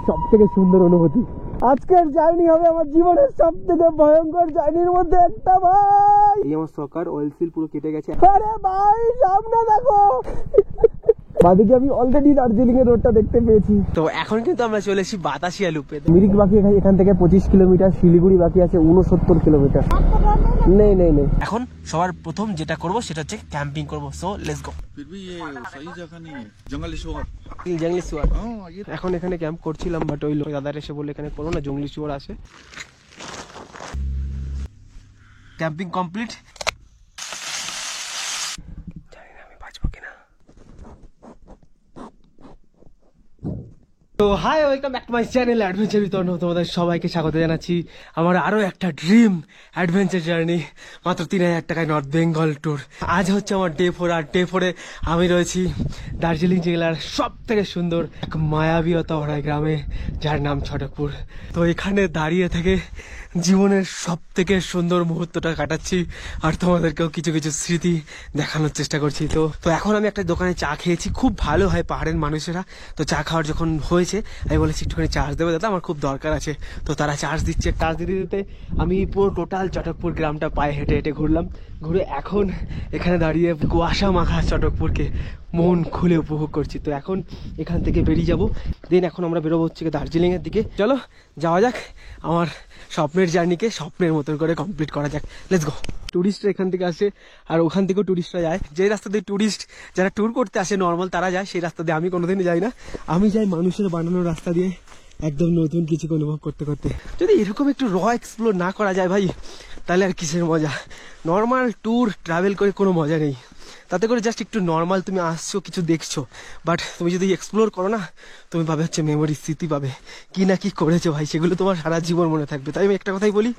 সব থেকে সুন্দর অনুভূতি। আজকের জার্নি হবে আমার জীবনের সব থেকে ভয়ঙ্কর জার্নির মধ্যে একটা ভাই। এই আমার সকার অয়েল সিল পুরো কেটে গেছে। আরে ভাই সামনে দেখো, বাদিকে আমি অলরেডি দার্জিলিং এর রোডটা দেখতে পেয়েছি। তো এখন কিন্তু আমরা চলে এসেছি বাতাসিয়া লুপে। মিরিক বাকি এখান থেকে 25 কিলোমিটার, শিলিগুড়ি বাকি আছে 69 কিলোমিটার। নেই নেই নেই, এখন সবার প্রথম যেটা করব সেটা হচ্ছে ক্যাম্পিং করব। So let's go. फिर भी ये सही जगह नहीं है, जंगली सुअर। জঙ্গলি শুয়ার। এখন এখানে ক্যাম্প করছিলাম, বাট ওই লোক দাদার এসে বলে এখানে করো না, জঙ্গলি শুয়ার আছে। Camping complete. জানি না আমি বাঁচবো কিনা। তো hi, welcome back to my channel adventure with Arnab. তোমাদের সবাইকে স্বাগত জানাচ্ছি আমার আরো একটা ড্রিম অ্যাডভেঞ্চার জার্নি, মাত্র 3000 টাকায় নর্থ বেঙ্গল ট্যুর। আজ হচ্ছে আমার ডে 4, আর ডে 4-এ আমি রয়েছি দার্জিলিং জেলার সব থেকে সুন্দর এক মায়াবীয়তা ভরা গ্রামে, যার নাম ছটকপুর। তো এখানে দাঁড়িয়ে থেকে জীবনের সব থেকে সুন্দর মুহূর্তটা কাটাচ্ছি, আর তোমাদেরকেও কিছু কিছু স্মৃতি দেখানোর চেষ্টা করছি। তো এখন আমি একটা দোকানে চা খেয়েছি, খুব ভালো হয় পাহাড়ের মানুষেরা। তো চা খাওয়ার যখন হয়েছে আমি বলেছি একটুখানি চার্জ দেবে দাদা, আমার খুব দরকার আছে। তো তারা চার্জ দিচ্ছে। চার্জ দিতে দিতে আমি পুরো টোটাল চটকপুর গ্রামটা পায়ে হেঁটে হেঁটে ঘুরলাম। ঘুরে এখন এখানে দাঁড়িয়ে কুয়াশা মাখা চটকপুরকে মন খুলে উপভোগ করছি। তো এখন এখান থেকে বেরিয়ে যাব, দেন এখন আমরা বেরোবো হচ্ছে দার্জিলিংয়ের দিকে। চলো যাওয়া যাক, আমার স্বপ্নের জার্নিকে স্বপ্নের মতন করে কমপ্লিট করা যাক। Let's go. টুরিস্টরা এখান থেকে আসে, আর ওখান থেকেও টুরিস্টরা যায়। যে রাস্তা দিয়ে টুরিস্ট যারা ট্যুর করতে আসে নর্মাল তারা যায়, সেই রাস্তা দিয়ে আমি কোনোদিনই যাই না। আমি যাই মানুষের বানানো রাস্তা দিয়ে, একদম নতুন কিছু অনুভব করতে করতে। যদি এরকম একটু এক্সপ্লোর না করা যায় ভাই, তাহলে আর কিসের মজা। নর্মাল ট্যুর ট্রাভেল করে কোনো মজা নেই, তাতে করে জাস্ট একটু নর্মাল তুমি আসছো, কিছু দেখছো, বাট তুমি যদি এক্সপ্লোর করো না, তুমি পাবে হচ্ছে মেমোরি, স্মৃতি পাবে, কি না কি করেছো ভাই, সেগুলো তোমার সারা জীবন মনে থাকবে। তাই আমি একটা কথাই বলি,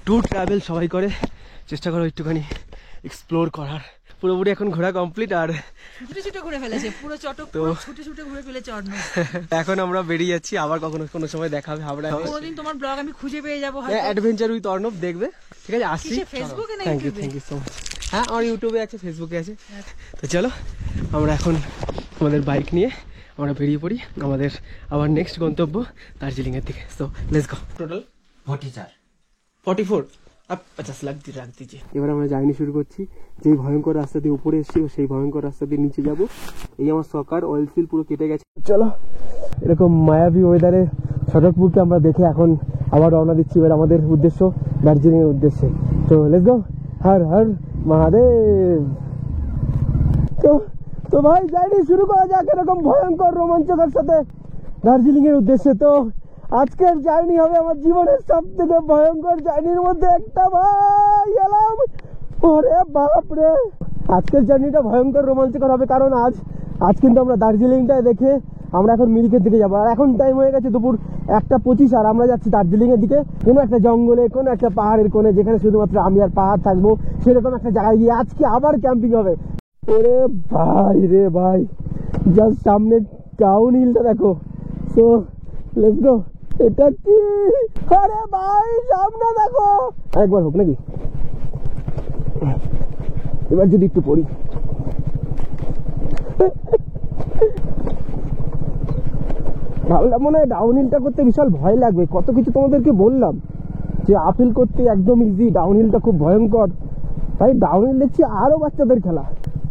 ট্যুর ট্রাভেল সবাই করে, চেষ্টা করো একটুখানি এক্সপ্লোর করার। পুরোপুরি এখন ঘোরা কমপ্লিট, আর ছুটে ছুটে ঘুরে ফেলেছে পুরো চটকপুর, ছুটে ছুটে ঘুরে ফেলেছে অর্ণব। এখন আমরা বেরিয়ে যাচ্ছি, আবার কখনো কোনো সময় দেখা হবে হাবড়া। কোনোদিন তোমার ব্লগ আমি খুঁজে পেয়ে যাবো, অ্যাডভেঞ্চার উইথ অর্ণব দেখবে, ঠিক আছে? আসছি। ফেসবুকে না থ্যাংক ইউ সো মাচ। হ্যাঁ, আমার ইউটিউবে আছে, ফেসবুকে আছে। তো চলো আমরা এখন আমাদের বাইক নিয়ে আমরা বেরিয়ে পড়ি আমাদের আবার নেক্সট গন্তব্য দার্জিলিং এর দিকে। So let's go. টোটাল 44 अब 50 লাখ দিয়ে রাখ দিয়েছে। এবার আমরা জার্নি শুরু করছি। যেই ভয়ঙ্কর রাস্তা দিয়ে উপরে এসেছি সেই ভয়ঙ্কর রাস্তা দিয়ে নিচে যাব। এই আমার সকার অয়েল সিল পুরো কেটে গেছে। চলো, এরকম মায়াবী ওয়েদারে ছটকপুরকে আমরা দেখে এখন আবার রওনা দিচ্ছি এবার আমাদের উদ্দেশ্য দার্জিলিং এর উদ্দেশ্যে। তো লেটস গো। হর হর মহাদেব। তো ভাই জার্নি শুরু করা যাক এরকম ভয়ঙ্কর রোমাঞ্চকের সাথে দার্জিলিং এর উদ্দেশ্যে। তো আজকের জার্নি হবে আমার জীবনের সব থেকে ভয়ঙ্কর জার্নির মধ্যে একটা ভাই। এলাম, ওরে বাপ রে। আজকের জার্নিটা ভয়ঙ্কর রোমাঞ্চকর হবে, কারণ আজ কিন্তু আমরা দার্জিলিংটা দেখে আমরা এখন মিরিকের দিকে যাবো। আর এখন টাইম হয়ে গেছে দুপুর 1:25, আর আমরা যাচ্ছি দার্জিলিং এর দিকে, কোনো একটা জঙ্গলে, কোনো একটা পাহাড়ের কোণে, যেখানে শুধুমাত্র আমি আর পাহাড় থাকবো, সেরকম একটা জায়গায় গিয়ে আজকে আবার ক্যাম্পিং হবে। ওরে ভাই রে ভাই, জাস্ট সামনে ডাউন হিলটা দেখো। So let's go. এটা কি? আরে ভাই সামনে দেখো, একবার হোক নাকি, এবার যদি একটু পড়ি। ভাবলাম মনে হয় ডাউন হিলটা করতে বিশাল ভয় লাগবে, কত কিছু তোমাদেরকে বললাম যে আপহিল করতে একদম ইজি, ডাউন হিলটা খুব ভয়ঙ্কর। ভাই ডাউন হিল দেখছি আরো বাচ্চাদের খেলা।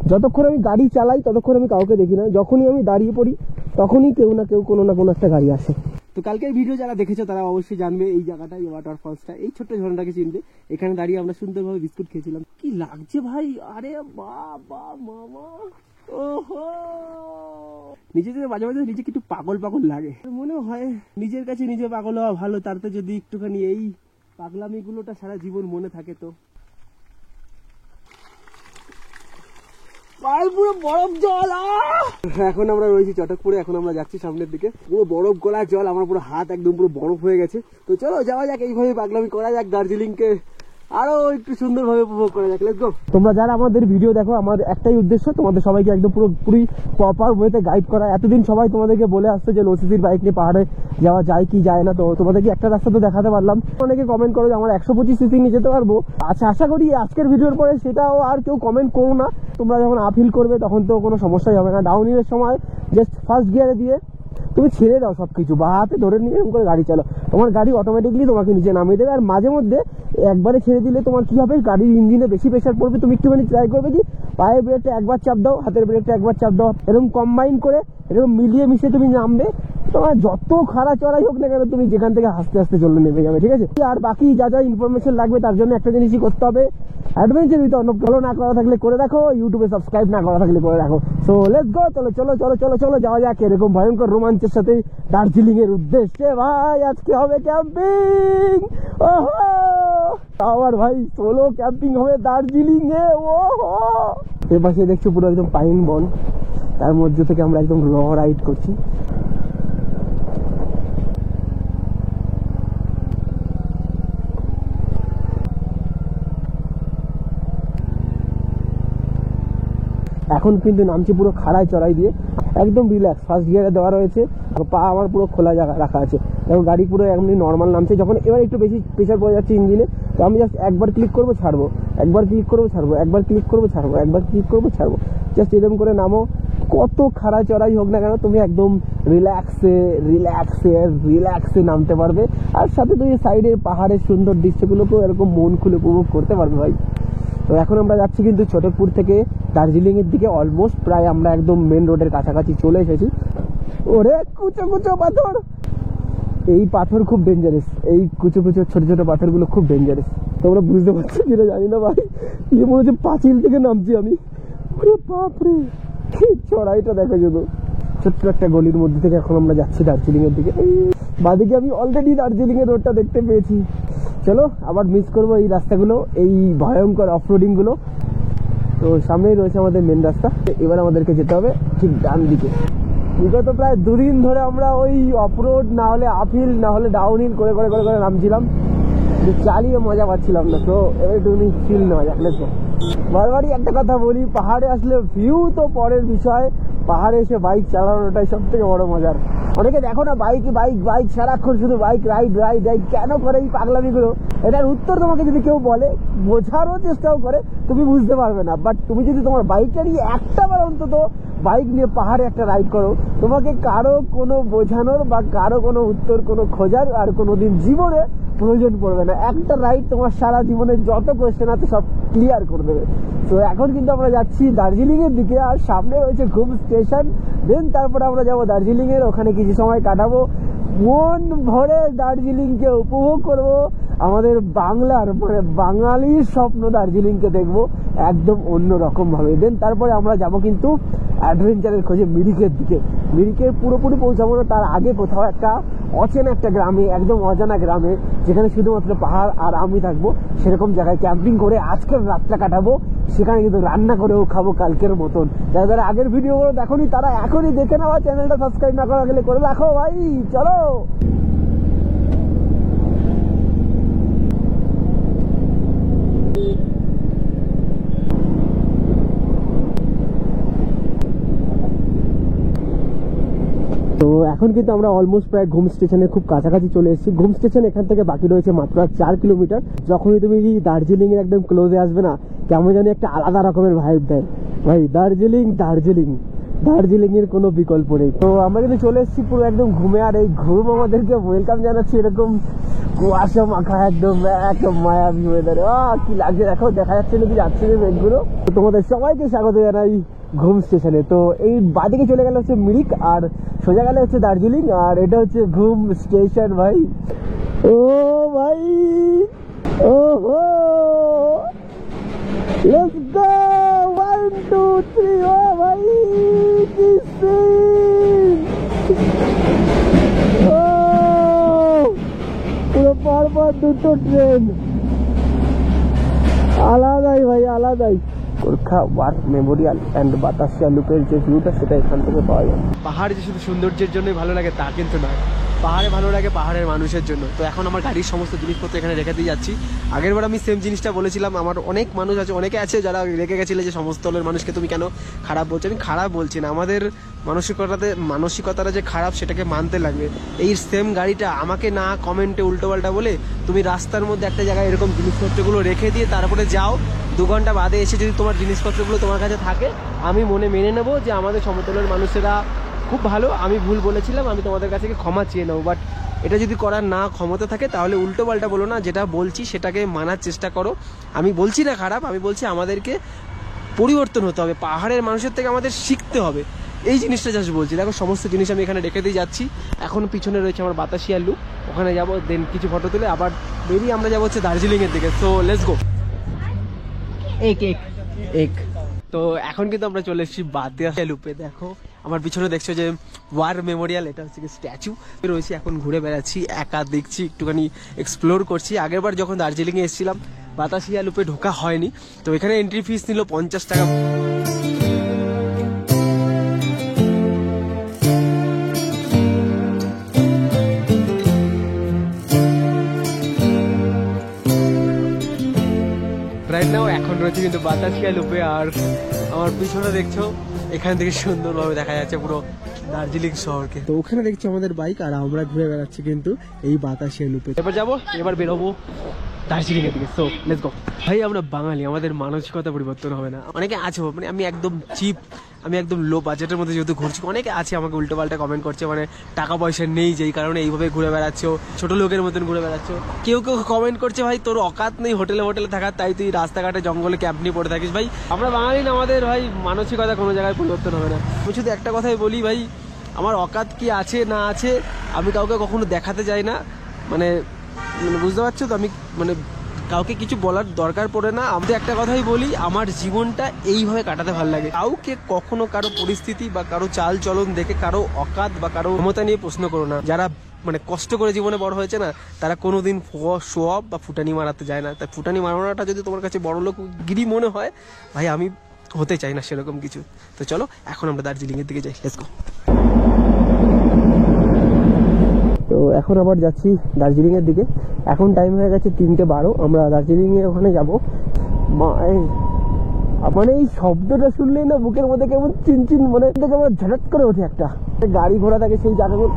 যতক্ষণ আমি গাড়ি চালাই ততক্ষণ আমি কাউকে দেখি না, যখনই আমি দাঁড়িয়ে পড়ি তখনই কেউ না কেউ কোনো না কোনো একটা গাড়ি আসে। তো কালকের ভিডিও যারা দেখেছো তারা অবশ্যই জানবে এই জায়গাটা, এই ওয়াটারফলসটা, এই ছোট্ট ঝর্ণাটাকে চিনবে। এখানে দাঁড়িয়ে আমরা সুন্দরভাবে বিস্কুট খেয়েছিলাম। কি লাগছে ভাই, আরে বাবা মামা, ওহো। নিজে যদি মাঝে মাঝে নিজেকে একটু পাগল পাগল লাগে, মনে হয় নিজের কাছে নিজে পাগল হওয়া ভালো, তারপরে যদি একটুখানি এই পাগলামিগুলোটা সারা জীবন মনে থাকে। তো পুরো বরফ জল। এখন আমরা রয়েছি চটকপুরে, এখন আমরা যাচ্ছি সামনের দিকে। পুরো বরফ গলা জল, আমার পুরো হাত একদম পুরো বরফ হয়ে গেছে। তো চলো যাওয়া যাক, এইভাবে পাগলামি করা যাক, দার্জিলিংকে আরো একটু সুন্দরভাবে উপভোগ করা যাক। Let's go. তোমরা যারা আমাদের ভিডিও দেখো, আমার একটাই উদ্দেশ্য তোমাদের সবাইকে একদম পুরোপুরি প্রপার ওয়েতে গাইড করা। এতদিন সবাই তোমাদেরকে বলে আসছে যে লোসিসির বাইক নিয়ে পাহাড়ে যাওয়া যায় কি যায় না, তো তোমাদেরকে একটা রাস্তা তো দেখাতে পারলাম। অনেকে কমেন্ট করো যে আমরা 125 সিসি নিয়ে যেতে পারবো। আচ্ছা, আশা করি আজকের ভিডিওর পরে সেটাও আর কেউ কমেন্ট করো না। তোমরা যখন আপহিল করবে তখন তো কোনো সমস্যাই হবে না। ডাউন হিলের সময় জাস্ট ফার্স্ট গিয়ারে দিয়ে তুমি ছেড়ে দাও সবকিছু, বা হাতে ধরে নিয়ে এরকম করে গাড়ি চালাও, তোমার গাড়ি অটোমেটিকলি তোমাকে নিচে নামিয়ে দেবে। আর মাঝে মধ্যে একবারে ছেড়ে দিলে তোমার কি হবে, গাড়ির ইঞ্জিনে বেশি প্রেশার পড়বে, তুমি একটুখানি ট্রাই করবে কি পায়ের ব্রেকটা একবার চাপ দাও, হাতের ব্রেকটা একবার চাপ দাও, এরকম কম্বাইন করে এরকম মিলিয়ে মিশিয়ে তুমি নামবে, তোমার যত খাড়া চড়াই হোক না কেন তুমি যেখান থেকে আস্তে আস্তে চলে নেমে যাবে, ঠিক আছে। আর বাকি যা যা ইনফরমেশন লাগবে তার জন্য একটা জিনিসই করতে হবে, অ্যাডভেঞ্চার উইথ অর্ণব ফলো না করা থাকলে করে রাখো, ইউটিউবে সাবস্ক্রাইব না করা থাকলে করে রাখো। সো লেটস গো, চলো চলো চলো চলো চলো যাওয়া যাক এরকম ভয়ঙ্কর রোমাঞ্চের সাথে দার্জিলিং এর উদ্দেশ্যে। ভাই আজকে হবে ক্যাম্পিং, ওহো আবার ভাই সোলো ক্যাম্পিং হবে দার্জিলিং এ, ওহো। এর পাশে দেখছো পুরো একদম পাইন বন, তার মধ্যে থেকে আমরা একদম র রাইড করছি। এখন কিন্তু নামছি পুরো খাড়ায় চড়াই দিয়ে, একদম রিল্যাক্স, ফার্স্ট গিয়ারে দেওয়া রয়েছে, পা আমার পুরো খোলা জায়গা রাখা আছে, এবং গাড়ি পুরো এমনি নর্মাল নামছে। যখন এবার একটু বেশি প্রেশার পড়ে যাচ্ছে ইঞ্জিনে, তো আমি জাস্ট একবার ক্লিক করবো ছাড়বো, একবার ক্লিক করবো ছাড়বো, একবার ক্লিক করবো ছাড়বো, একবার ক্লিক করবো ছাড়বো, জাস্ট এরকম করে নামো। কত খাড়া চড়াই হোক না কেন তুমি একদম রিল্যাক্সে রিল্যাক্সে রিল্যাক্সে নামতে পারবে, আর সাথে তুমি সাইডের পাহাড়ের সুন্দর দৃশ্যগুলোকেও এরকম মন খুলে উপভোগ করতে পারবে ভাই। তো এখন আমরা যাচ্ছি কিন্তু ছোটপুর থেকে দার্জিলিং এর দিকে, অলমোস্ট প্রায় আমরা একদম মেন রোডের কাছাকাছি চলে এসেছি। ওরে কুচো কুচো পাথর, এই পাথর খুব ডেঞ্জারাস, এই কুচো কুচো ছোট ছোট পাথরগুলো খুব ডেঞ্জারাস, তোমরা বুঝতে পারছো কিনা জানি না ভাই, মনে হচ্ছে পাঁচিল থেকে নামছি আমি। বাপরে কি চড়াইটা দেখা যেত। ছোট্ট একটা গলির মধ্যে থেকে এখন আমরা যাচ্ছি দার্জিলিং এর দিকে। বাদিকে আমি অলরেডি দার্জিলিং এর রোডটা দেখতে পেয়েছি। চলো আবার মিস করবো এই রাস্তাগুলো, এই ভয়ঙ্কর অফরোডিং গুলো। তো সামনেই রয়েছে আমাদের মেন রাস্তা, এবার আমাদেরকে যেতে হবে ঠিক ডান দিকে। বিগত প্রায় 2 দিন ধরে আমরা ওই অফরোড না হলে আপহিল না হলে ডাউন হিল করে করে করে করে নামছিলাম, চালিয়ে মজা পাচ্ছিলাম না। তো এবার একটু ফিল নেওয়া যাক, লেটস। বারবারই একটা কথা বলি, পাহাড়ে আসলে ভিউ তো পরের বিষয়, পাহাড়ে এসে বাইক চালানোটাই সব থেকে বড় মজার। অনেকে দেখো না বাইক বাইক বাইক সারাক্ষণ শুধু বাইক রাইড রাইড রাইড, কেন করে এই পাগলামিগুলো? এটার উত্তর তোমাকে যদি কেউ বলে, বোঝারও চেষ্টাও করে, তুমি বুঝতে পারবে না। বাট তুমি যদি তোমার বাইকটা নিয়ে একটা বার অন্তত বাইক নিয়ে পাহাড়ে একটা রাইড করো, তোমাকে কারো কোনো বোঝানোর বা কারো কোনো উত্তর কোনো খোঁজার আর কোনোদিন জীবনে প্রয়োজন পড়বে না। একটা রাইড তোমার সারা জীবনের যত কোয়েশ্চেন আছে সব ক্লিয়ার করে দেবে। তো এখন কিন্তু আমরা যাচ্ছি দার্জিলিং এর দিকে, আর সামনে রয়েছে ঘুম স্টেশন। দেন তারপরে আমরা যাবো দার্জিলিং এর, ওখানে কিছু সময় কাটাবো, মন ভরে দার্জিলিংকে উপভোগ করব, আমাদের বাংলার মানে বাঙালির স্বপ্ন দার্জিলিংকে দেখবো একদম অন্য রকম ভাবে। দেন তারপরে আমরা যাব কিন্তু অ্যাডভেঞ্চারের খোঁজে মিরিকের দিকে। মিরিকের পুরোপুরি পৌঁছাবো না, তার আগে কোথাও একটা অচেনা একটা গ্রামে, একদম অজানা গ্রামে, যেখানে শুধুমাত্র পাহাড় আর আমি থাকবো, সেরকম জায়গায় ক্যাম্পিং করে আজকের রাতটা কাটাবো। সেখানে কিন্তু রান্না করেও খাবো কালকের মতন। যারা যারা আগের ভিডিওগুলো দেখোনি তারা এখনই দেখে নেওয়া, চ্যানেলটা সাবস্ক্রাইব না করা গেলে করে রাখো ভাই। চলো তো এখন কিন্তু আমরা অলমোস্ট প্রায় ঘুম স্টেশনের খুব কাছাকাছি চলে এসেছি। ঘুম স্টেশন এখান থেকে বাকি রয়েছে মাত্র 4 কিলোমিটার। যখনই তুমি দার্জিলিং এর একদম ক্লোজে আসবে না, কেমন জানি একটা আলাদা রকমের ভাইব দেয় ভাই। দার্জিলিং দার্জিলিং দার্জিলিং এর কোনো বিকল্প নেই। তো আমরা কিন্তু চলে এসেছি পুরো একদম ঘুমে, আর এই ঘুম আমাদেরকে ওয়েলকাম জানাচ্ছি এরকম কুয়াশা মাখা একদম মায়াবী ওয়েদারে। কি লাগছে দেখো, দেখা যাচ্ছে নাকি যাচ্ছে মেঘগুলো। তো তোমাদের সবাইকে স্বাগত জানাই ঘুম স্টেশনে। তো এই বাদিকে চলে গেলে হচ্ছে মিরিক, আর সোজা গেলে হচ্ছে দার্জিলিং, আর এটা হচ্ছে ঘুম স্টেশন ভাই। ও ভাই, ও হো, লেটস গো 1 2 3। ও ভাই কি সিন, ও পুরো পরপর 2টো ট্রেন, আলাদাই ভাই আলাদাই। Gorkha war memorial and Batasia লুপের যে ভিউটা সেটা এখান থেকে পাওয়া যায়। পাহাড় যে শুধু সৌন্দর্যের জন্যই ভালো লাগে তা কিন্তু নয়, পাহাড়ে ভালো লাগে পাহাড়ের মানুষের জন্য। তো এখন আমার গাড়ির সমস্ত জিনিসপত্র এখানে রেখে দিয়ে যাচ্ছি। আগেরবার আমি সেম জিনিসটা বলেছিলাম, আমার অনেক মানুষ আছে, অনেকে আছে যারা রেখে গেছিলে যে সমস্ত দলের মানুষকে তুমি কেন খারাপ বলছো। আমি খারাপ বলছি না, আমাদের মানসিকতাটা যে খারাপ সেটাকে মানতে লাগবে। এই সেম গাড়িটা আমাকে না কমেন্টে উল্টোপাল্টা বলে তুমি রাস্তার মধ্যে একটা জায়গায় এরকম জিনিসপত্রগুলো রেখে দিয়ে তারপরে যাও, 2 ঘন্টা বাদে এসে যদি তোমার জিনিসপত্রগুলো তোমার কাছে থাকে, আমি মেনে নেবো যে আমাদের সমতলের মানুষেরা খুব ভালো, আমি ভুল বলেছিলাম, আমি তোমাদের কাছে ক্ষমা চেয়ে নেবো। বাট এটা যদি করার না ক্ষমতা থাকে তাহলে উল্টো পাল্টা বলো না, যেটা বলছি সেটাকে মানার চেষ্টা করো। আমি বলছি না খারাপ, আমি বলছি আমাদেরকে পরিবর্তন হতে হবে, পাহাড়ের মানুষের থেকে আমাদের শিখতে হবে, এই জিনিসটা জাস্ট বলছি। দেখো সমস্ত জিনিস আমি এখানে রেখে দিয়ে যাচ্ছি। এখন পিছনে রয়েছে আমার বাতাসিয়া লুপ, ওখানে যাবো, দেন কিছু ফটো তুলে আবার বেরিয়ে আমরা যাবো হচ্ছে দার্জিলিংয়ের দিকে। So let's go. এক তো এখন কিন্তু আমরা চলে এসেছি বাতাসিয়া লুপে। দেখো আমার পিছনে দেখছো যে ওয়ার মেমোরিয়াল, এটা হচ্ছে স্ট্যাচু রয়েছে। এখন ঘুরে বেড়াচ্ছি, একা দেখছি, একটুখানি এক্সপ্লোর করছি। আগেরবার যখন দার্জিলিংয়ে এসেছিলাম বাতাসিয়া লুপে ঢোকা হয়নি, তো এখানে এন্ট্রি ফিস নিল 50 টাকা। রাইট নাও এখন রয়েছে কিন্তু বাতাসিয়া লুপে। আর আমার পিছনে দেখছো এখান থেকে সুন্দরভাবে দেখা যাচ্ছে পুরো দার্জিলিং শহরকে। তো ওখানে দেখছি আমাদের বাইক, আর আমরা ঘুরে বেড়াচ্ছি কিন্তু এই বাতাসিয়া লুপে। এবার যাবো, এবার বেরোবো দার্জিলিং এর দিকে। So let's go. ভাই আমরা বাঙালি, আমাদের মানসিকতা পরিবর্তন হবে না। অনেকে আছে, মানে আমি একদম চিপ, আমি একদম লো বাজেটের মধ্যে যেহেতু ঘুরছি, অনেকে আছে আমাকে উল্টো পাল্টা কমেন্ট করছে, মানে টাকা পয়সা নেই যেই কারণে এইভাবে ঘুরে বেড়াচ্ছ, ছোট লোকের মতন ঘুরে বেড়াচ্ছ। কেউ কেউ কমেন্ট করছে ভাই তোর অকাত নেই হোটেলে থাকার, তাই তুই রাস্তাঘাটে জঙ্গলে ক্যাম্প নিয়ে পড়ে থাকিস। ভাই আমরা বাঙালি না, আমাদের ভাই মানসিকতা কোনো জায়গায় পরিবর্তন হবে না। আমি শুধু একটা কথাই বলি ভাই, আমার অকাত কি আছে না আছে আমি কাউকে কখনো দেখাতে যাই না, মানে বুঝতে পারছো তো, আমি মানে কাউকে কিছু বলার দরকার পড়ে না। আমি একটা কথাই বলি, আমার জীবনটা এইভাবে কাটাতে ভালো লাগে। কাউকে কখনো কারো পরিস্থিতি বা কারো চাল চলন দেখে কারো অকাত বা কারো ক্ষমতা নিয়ে প্রশ্ন করো না। যারা মানে কষ্ট করে জীবনে বড় হয়েছে না, তারা কোনোদিন শো অফ বা ফুটানি মারাতে যায় না। তাই ফুটানি মারানোটা যদি তোমার কাছে বড় লোক গিরি মনে হয়, ভাই আমি হতে চাই না সেরকম কিছু। তো চলো এখন আমরা দার্জিলিংয়ের দিকে যাই, লেটস গো। তো এখন আবার যাচ্ছি দার্জিলিংয়ের দিকে। এখন টাইম হয়ে গেছে 3:12, আমরা দার্জিলিংয়ের ওখানে যাবো। মানে এই শব্দটা শুনলেই না বুকের মধ্যে কেমন চিনচিন, মানে কেমন ঝটাট করে ওঠে একটা গাড়ি ঘোড়া থাকে সেই জায়গাগুলো।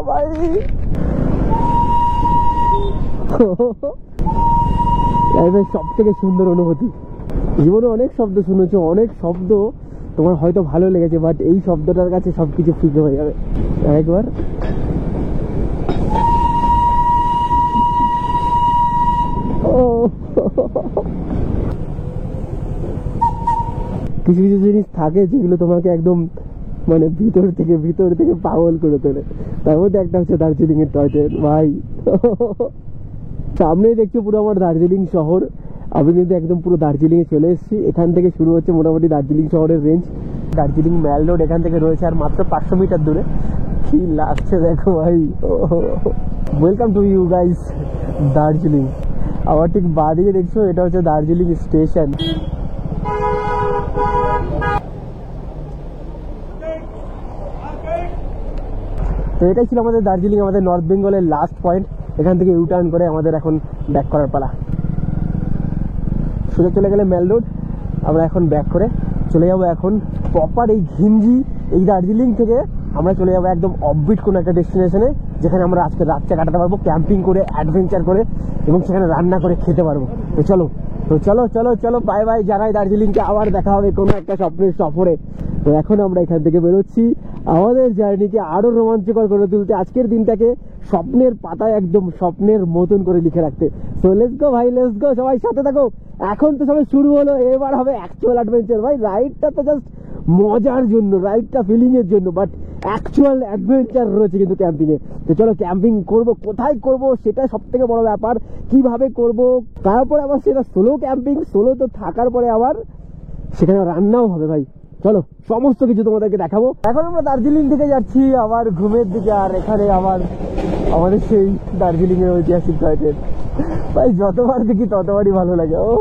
ভাই সব থেকে সুন্দর অনুভূতি জীবনে। অনেক শব্দ শুনেছো, অনেক শব্দ তোমার হয়তো ভালো লেগেছে, বাট এই শব্দটার কাছে সবকিছু ফিকে হয়ে যাবে একবার। কিছু কিছু জিনিস থাকে যেগুলো তোমাকে একদম মানে ভিতর থেকে পাগল করে তোলে। তার মধ্যে একটা হচ্ছে দার্জিলিং এর টয় ট্রেন। ভাই সামনেই দেখছো পুরো আমার দার্জিলিং শহর। আমি কিন্তু একদম পুরো দার্জিলিং এ চলে এসেছি। এখান থেকে শুরু হচ্ছে মোটামুটি দার্জিলিং শহরের রেঞ্জ। দার্জিলিং ম্যাল রোড এখান থেকে রয়েছে আর মাত্র 500 মিটার দূরে। কি লাগছে দেখো ভাই। Welcome to you guys Darjeeling. আবার ঠিক বাদিকে দেখছো এটা হচ্ছে দার্জিলিং স্টেশন। তো এটাই ছিল আমাদের দার্জিলিং, আমাদের নর্থ বেঙ্গলের লাস্ট পয়েন্ট। এখান থেকে ইউটার্ন করে আমাদের এখন ব্যাক করার পালা। সোজা চলে গেলে ম্যাল রোড, আমরা এখন ব্যাক করে চলে যাবো এখন প্রপার এই ঘিঞ্জি। এই দার্জিলিং থেকে আমরা চলে যাবো একদম অফবিট কোনো একটা ডেস্টিনেশনে, যেখানে আমরা আজকে রাতটা কাটাতে পারবো ক্যাম্পিং করে, অ্যাডভেঞ্চার করে, এবং সেখানে রান্না করে খেতে পারবো। তো চলো বাই বাই, জানাই দার্জিলিংকে আবার দেখা হবে কোনো একটা স্বপ্নের সফরে। তো এখন আমরা এখান থেকে বেরোচ্ছি আমাদের জার্নিকে আরো রোমাঞ্চকর করে তুলতে, আজকের দিনটাকে স্বপ্নের পাতায় একদম স্বপ্নের মতন করে লিখে রাখতে। সো লেটস গো ভাই, লেটস গো, সবাই সাথে থাকো। এখন তো সবাই শুরু হলো, এবার হবে অ্যাকচুয়াল অ্যাডভেঞ্চার। ভাই রাইডটা তো জাস্ট মজার জন্য, রাইডটা ফিলিং এর জন্য, বাট অ্যাকচুয়াল অ্যাডভেঞ্চার রয়েছে কিন্তু ক্যাম্পিং এ। তো চলো ক্যাম্পিং করব, কোথায় করব সেটা সব থেকে বড় ব্যাপার, কিভাবে করব, তারপরে আবার সেটা সোলো ক্যাম্পিং, সোলো তো থাকার পরে আবার সেখানে রান্নাও হবে। ভাই চলো সমস্ত কিছু তোমাদেরকে দেখাবো। এখন আমরা দার্জিলিং থেকে যাচ্ছি আবার ঘুমের দিকে, আর এখানে আবার আমাদের সেই দার্জিলিং এর ঐতিহাসিক টয় ট্রেন। ভাই যতবার দেখি ততবারই ভালো লাগে। ও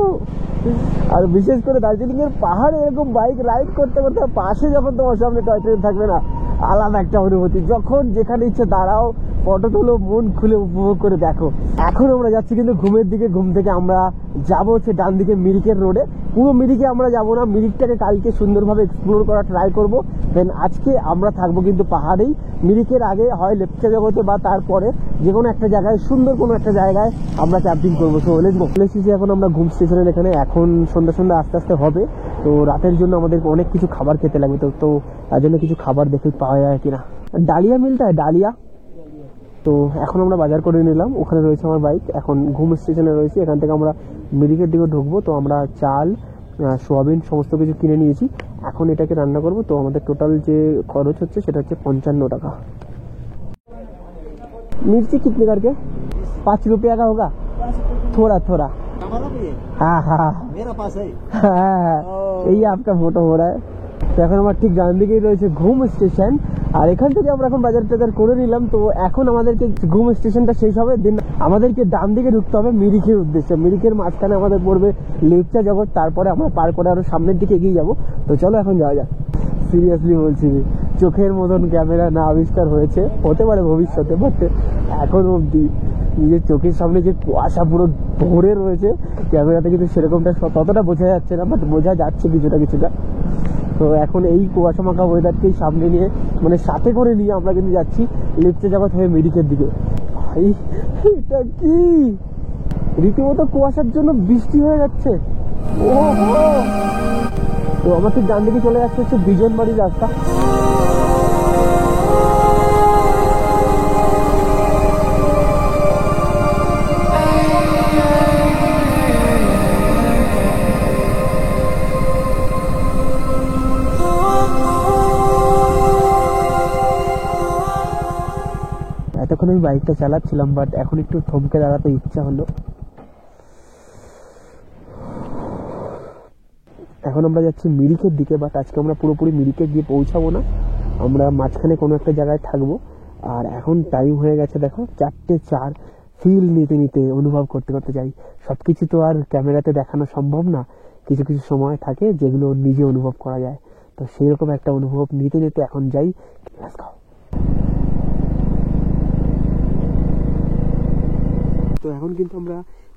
আর বিশেষ করে দার্জিলিং এর পাহাড়ে এরকম বাইক রাইড করতে করতে পাশে যখন তোমার সামনে টয় ট্রেন থাকবে না, আলাদা একটা অনুভূতি। যখন যেখানে ইচ্ছে দাঁড়াও, ফটো তোলো, মন খুলে উপভোগ করে দেখো। এখন আমরা যাচ্ছি কিন্তু ঘুমের দিকে। ঘুম থেকে আমরা যাবো হচ্ছে ডান দিকে মিরিকের রোডে। পুরো মিরিকে আমরা যাবো না, মিরিকটাকে কালকে সুন্দরভাবে এক্সপ্লোর করা ট্রাই করবো। দেন আজকে আমরা থাকবো কিন্তু পাহাড়েই। মিরিকের আগে হয় লেপচা জগতে বা তারপরে যে কোনো একটা জায়গায়, সুন্দর কোনো একটা জায়গায় আমরা ক্যাম্পিং করবো। So let's go. এখন আমরা ঘুম স্টেশনের এখানে। এখন সন্ধ্যা আস্তে আস্তে হবে, তো রাতের জন্য আমাদের অনেক কিছু খাবার খেতে লাগবে। তো তার জন্য কিছু খাবার দেখে পাওয়া যায় কিনা। ডালিয়া মিলতা হয়, ডালিয়া। তো এখন আমরা বাজার করে নিলাম, ওখানে রয়েছে আমার বাইক। এখন ঘুম স্টেশনে রয়েছে, এখান থেকে আমরা মিরিকের দিকে ঢুকবো। তো আমরা চাল, সোয়াবিন সমস্ত কিছু কিনে নিয়েছি। এখন এটাকে রান্না করব। তো আমাদের টোটাল যে খরচ হচ্ছে সেটা হচ্ছে 55 টাকা। मिर्ची कितने करके? 5 रुपया का होगा, थोड़ा थोड़ा। हाँ हाँ मेरा पास है। हाँ यही आपका फोटो हो रहा है। তো এখন আমার ঠিক ডান দিকেই রয়েছে ঘুম স্টেশন, আর এখান থেকে আমরা এখন বাজার টাজার করে নিলাম। তো এখন আমাদেরকে ঘুম স্টেশনটা শেষ হবে, দেন আমাদেরকে ডান দিকে ঢুকতে হবে মিরিকের উদ্দেশ্যে। মিরিকের মাঝখানে আমাদের পড়বে লেপচা জগৎ, তারপরে আমরা পার করে আরো সামনের দিকে এগিয়ে যাবো। তো চলো এখন যাওয়া যাক। সিরিয়াসলি বলছি, চোখের মতন ক্যামেরা না আবিষ্কার হয়েছে, হতে পারে ভবিষ্যতে, বাট এখন অব্দি নিজের চোখের সামনে যে কুয়াশা পুরো ভরে রয়েছে, ক্যামেরাতে কিন্তু সেরকমটা ততটা বোঝা যাচ্ছে না, বাট বোঝা যাচ্ছে কিছুটা কিছুটা। তো এখন এই কুয়াশা মাখা ওয়েদারকেই সামনে নিয়ে, মানে সাথে করে নিয়ে আমরা কিন্তু যাচ্ছি লেপচা জগৎ হয়ে মিরিকের দিকে। ভাই এটা কি রীতিমতো কুয়াশার জন্য বৃষ্টি হয়ে যাচ্ছে। ও তো আমার ঠিক ডান দিকে চলে যাচ্ছে হচ্ছে বিজন বাড়ির রাস্তা। এতক্ষণ আমি বাইকটা চালাচ্ছিলাম, বাট এখন একটু থমকে দাঁড়াতে ইচ্ছা হলো। এখন আমরা যাচ্ছি মিরিকের দিকে, বাট আজকে আমরা পুরোপুরি মিরিকে গিয়ে পৌঁছাবো না, আমরা মাঝখানে কোনো একটা জায়গায় থাকবো। আর এখন টাইম হয়ে গেছে দেখো 4:04। ফিল নিতে নিতে, অনুভব করতে করতে যাই। সবকিছু তো আর ক্যামেরাতে দেখানো সম্ভব না, কিছু কিছু সময় থাকে যেগুলো নিজে অনুভব করা যায়। তো সেই রকম একটা অনুভব নিতে নিতে এখন যাই। তো এখন কিন্তু আমরা